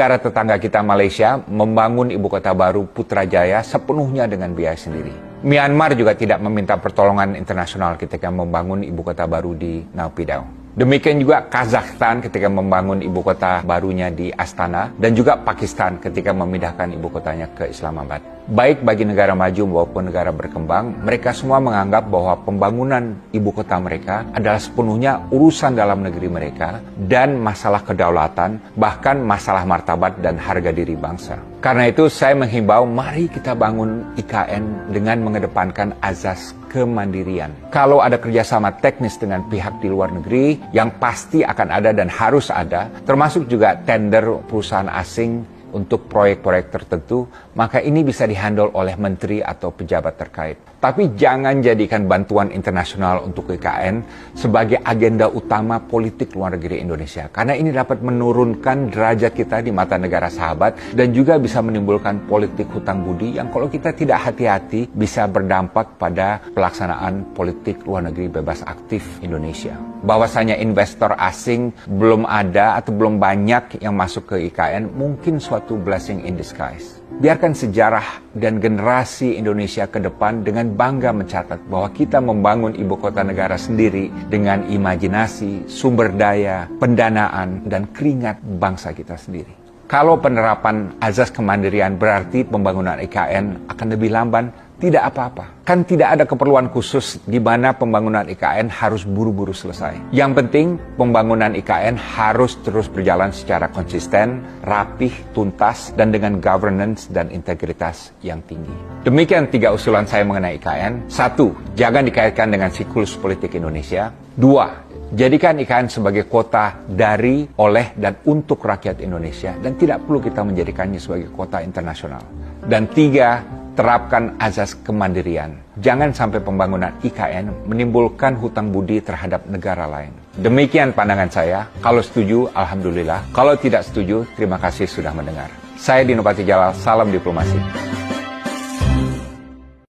negara tetangga kita Malaysia membangun ibu kota baru Putrajaya sepenuhnya dengan biaya sendiri. Myanmar juga tidak meminta pertolongan internasional ketika membangun ibu kota baru di Naypyidaw. Demikian juga Kazakhstan ketika membangun ibu kota barunya di Astana, dan juga Pakistan ketika memindahkan ibu kotanya ke Islamabad. Baik bagi negara maju maupun negara berkembang, mereka semua menganggap bahwa pembangunan ibu kota mereka adalah sepenuhnya urusan dalam negeri mereka dan masalah kedaulatan, bahkan masalah martabat dan harga diri bangsa. Karena itu saya menghimbau, mari kita bangun IKN dengan mengedepankan azas kemandirian. Kalau ada kerjasama teknis dengan pihak di luar negeri, yang pasti akan ada dan harus ada, termasuk juga tender perusahaan asing untuk proyek-proyek tertentu, maka ini bisa dihandle oleh menteri atau pejabat terkait. Tapi jangan jadikan bantuan internasional untuk IKN sebagai agenda utama politik luar negeri Indonesia. Karena ini dapat menurunkan derajat kita di mata negara sahabat dan juga bisa menimbulkan politik hutang budi yang kalau kita tidak hati-hati bisa berdampak pada pelaksanaan politik luar negeri bebas aktif Indonesia. Bahwasanya investor asing belum ada atau belum banyak yang masuk ke IKN mungkin suatu blessing in disguise. Biarkan sejarah dan generasi Indonesia ke depan dengan bangga mencatat bahwa kita membangun ibu kota negara sendiri dengan imajinasi, sumber daya, pendanaan, dan keringat bangsa kita sendiri. Kalau penerapan azas kemandirian berarti pembangunan IKN akan lebih lamban, tidak apa-apa. Kan tidak ada keperluan khusus di mana pembangunan IKN harus buru-buru selesai. Yang penting, pembangunan IKN harus terus berjalan secara konsisten, rapih, tuntas, dan dengan governance dan integritas yang tinggi. Demikian 3 usulan saya mengenai IKN. 1. Jangan dikaitkan dengan siklus politik Indonesia. 2. Jadikan IKN sebagai kota dari, oleh, dan untuk rakyat Indonesia. Dan tidak perlu kita menjadikannya sebagai kota internasional. Dan 3. Terapkan azas kemandirian. Jangan sampai pembangunan IKN menimbulkan hutang budi terhadap negara lain. Demikian pandangan saya. Kalau setuju, alhamdulillah. Kalau tidak setuju, terima kasih sudah mendengar. Saya Dino Patijalal, salam diplomasi.